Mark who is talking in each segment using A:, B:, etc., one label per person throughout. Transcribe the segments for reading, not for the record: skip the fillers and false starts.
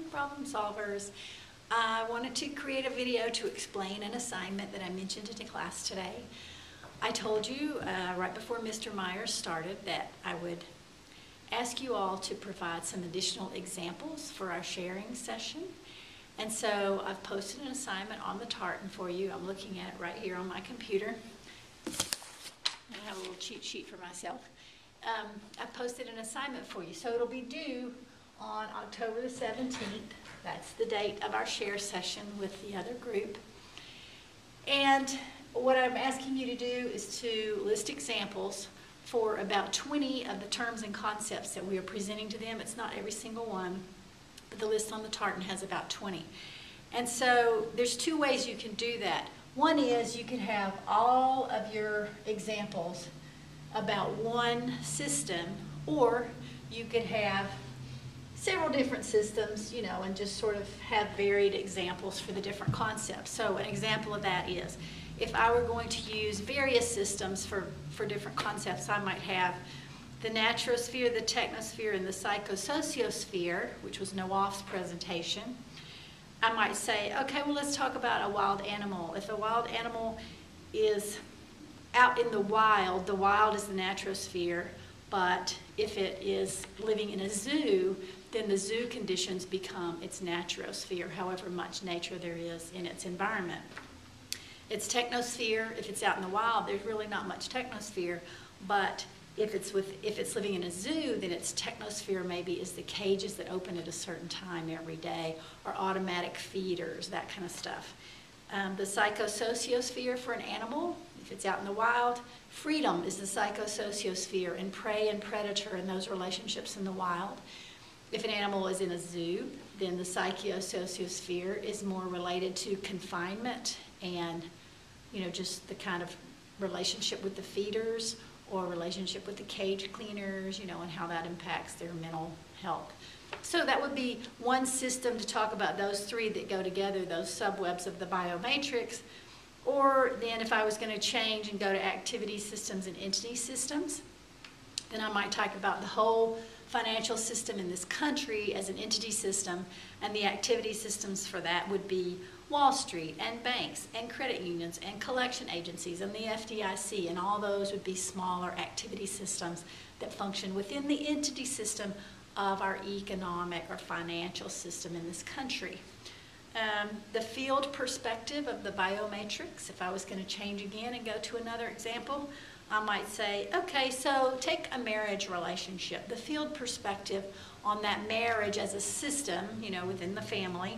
A: problem solvers. I wanted to create a video to explain an assignment that I mentioned in class today. I told you right before Mr. Myers started that I would ask you all to provide some additional examples for our sharing session. And so I've posted an assignment on the tartan for you. I'm looking at it right here on my computer. I have a little cheat sheet for myself. I've posted an assignment for you. So it'll be due on October the 17th. That's the date of our share session with the other group. And what I'm asking you to do is to list examples for about 20 of the terms and concepts that we are presenting to them. It's not every single one, but the list on the tartan has about 20. And so there's two ways you can do that. One is you can have all of your examples about one system, or you could have several different systems, you know, and just sort of have varied examples for the different concepts. So an example of that is, if I were going to use various systems for different concepts, I might have the naturosphere, the technosphere, and the psychosociosphere, which was Nawaf's presentation. I might say, okay, well, let's talk about a wild animal. If a wild animal is out in the wild is the naturosphere, but if it is living in a zoo, then the zoo conditions become its naturosphere, however much nature there is in its environment. Its technosphere, if it's out in the wild, there's really not much technosphere, but if it's living in a zoo, then its technosphere maybe is the cages that open at a certain time every day, or automatic feeders, that kind of stuff. The psychosociosphere for an animal, if it's out in the wild, freedom is the psychosociosphere, and prey and predator and those relationships in the wild. If an animal is in a zoo, then the psychosociosphere is more related to confinement and, you know, just the kind of relationship with the feeders or relationship with the cage cleaners, you know, and how that impacts their mental health. So that would be one system to talk about those three that go together, those subwebs of the biomatrix. Or then if I was going to change and go to activity systems and entity systems, then I might talk about the whole financial system in this country as an entity system, and the activity systems for that would be Wall Street and banks and credit unions and collection agencies and the FDIC, and all those would be smaller activity systems that function within the entity system of our economic or financial system in this country. The field perspective of the biomatrix, if I was going to change again and go to another example, I might say, okay, so take a marriage relationship, the field perspective on that marriage as a system, you know, within the family.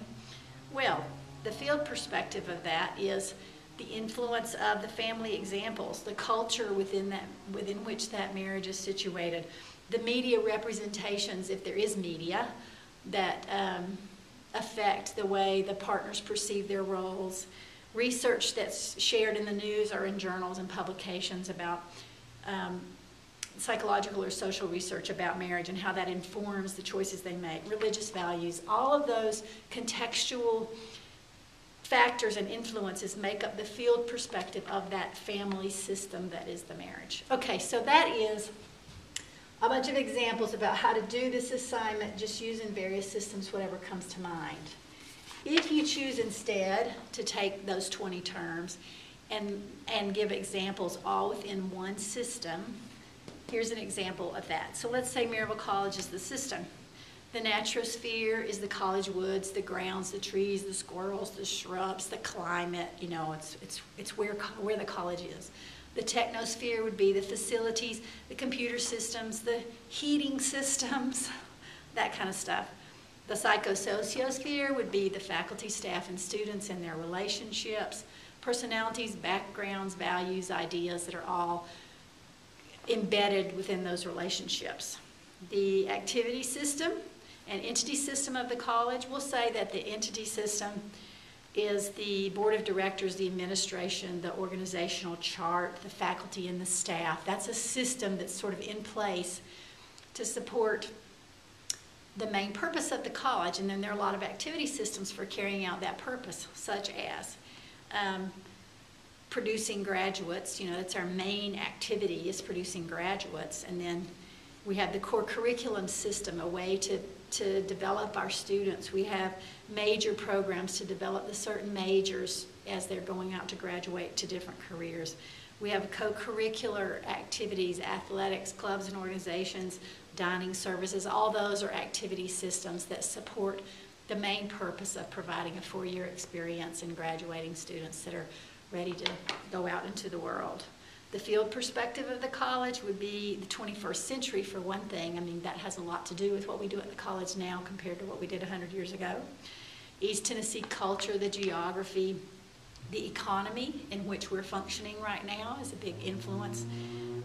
A: Well, the field perspective of that is the influence of the family examples, the culture within which that marriage is situated, the media representations, if there is media, that affect the way the partners perceive their roles, research that's shared in the news or in journals and publications about psychological or social research about marriage and how that informs the choices they make, religious values, all of those contextual factors and influences make up the field perspective of that family system that is the marriage. Okay, so that is a bunch of examples about how to do this assignment just using various systems, whatever comes to mind. If you choose instead to take those 20 terms and give examples all within one system, here's an example of that. So let's say Maryville College is the system. The naturosphere is the college woods, the grounds, the trees, the squirrels, the shrubs, the climate, you know, it's where the college is. The technosphere would be the facilities, the computer systems, the heating systems, that kind of stuff. The psychosociosphere would be the faculty, staff, and students and their relationships, personalities, backgrounds, values, ideas that are all embedded within those relationships. The activity system and entity system of the college, will say that the entity system is the board of directors, the administration, the organizational chart, the faculty, and the staff. That's a system that's sort of in place to support the main purpose of the college, and then there are a lot of activity systems for carrying out that purpose, such as producing graduates. You know, that's our main activity, is producing graduates, and then We have the core curriculum system, a way to develop our students. We have major programs to develop the certain majors as they're going out to graduate to different careers. We have co-curricular activities, athletics, clubs and organizations, dining services. All those are activity systems that support the main purpose of providing a 4-year experience and graduating students that are ready to go out into the world. The field perspective of the college would be the 21st century, for one thing. I mean, that has a lot to do with what we do at the college now compared to what we did 100 years ago. East Tennessee culture, the geography, the economy in which we're functioning right now is a big influence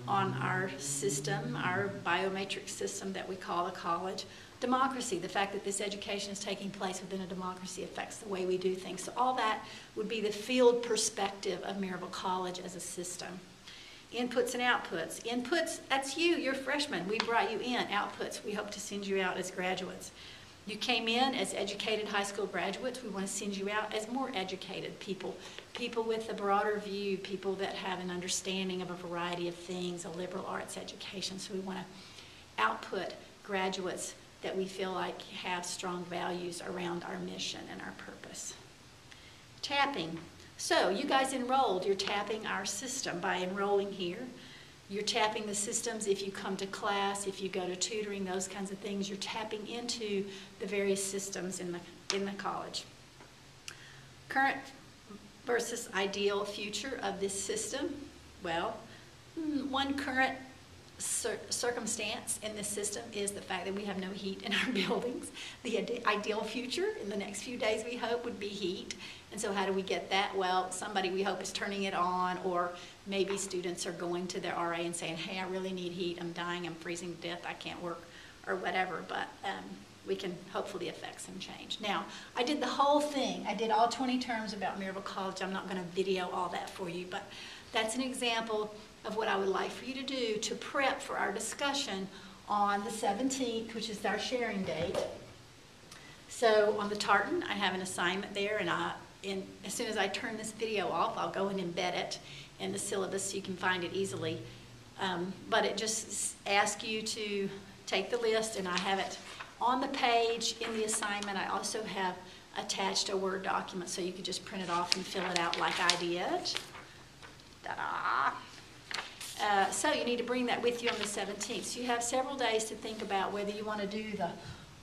A: on our system, our biometric system that we call a college. Democracy, the fact that this education is taking place within a democracy affects the way we do things. So all that would be the field perspective of Maryville College as a system. Inputs and outputs. Inputs, that's you, you're freshmen. We brought you in. Outputs, we hope to send you out as graduates. You came in as educated high school graduates. We want to send you out as more educated people, people with a broader view, people that have an understanding of a variety of things, a liberal arts education. So we want to output graduates that we feel like have strong values around our mission and our purpose. Tapping. So you guys enrolled, you're tapping our system by enrolling here. You're tapping the systems if you come to class, if you go to tutoring, those kinds of things. You're tapping into the various systems in the college. Current versus ideal future of this system. Well, one current circumstance in this system is the fact that we have no heat in our buildings. The ideal future in the next few days, we hope, would be heat. And so how do we get that? Well, somebody we hope is turning it on, or maybe students are going to their RA and saying, hey, I really need heat, I'm dying, I'm freezing to death, I can't work, or whatever. But we can hopefully affect some change. Now, I did the whole thing. I did all 20 terms about Maryville College. I'm not going to video all that for you, but that's an example of what I would like for you to do to prep for our discussion on the 17th, which is our sharing date. So on the tartan, I have an assignment there, and as soon as I turn this video off, I'll go and embed it in the syllabus so you can find it easily. But it just asks you to take the list, and I have it on the page in the assignment. I also have attached a Word document so you can just print it off and fill it out like I did. Ta-da! So you need to bring that with you on the 17th. So you have several days to think about whether you want to do the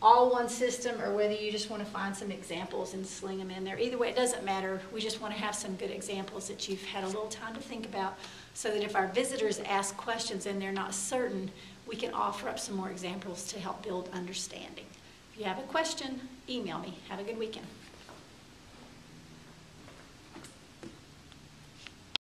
A: all-one system or whether you just want to find some examples and sling them in there. Either way, it doesn't matter. We just want to have some good examples that you've had a little time to think about so that if our visitors ask questions and they're not certain, we can offer up some more examples to help build understanding. If you have a question, email me. Have a good weekend.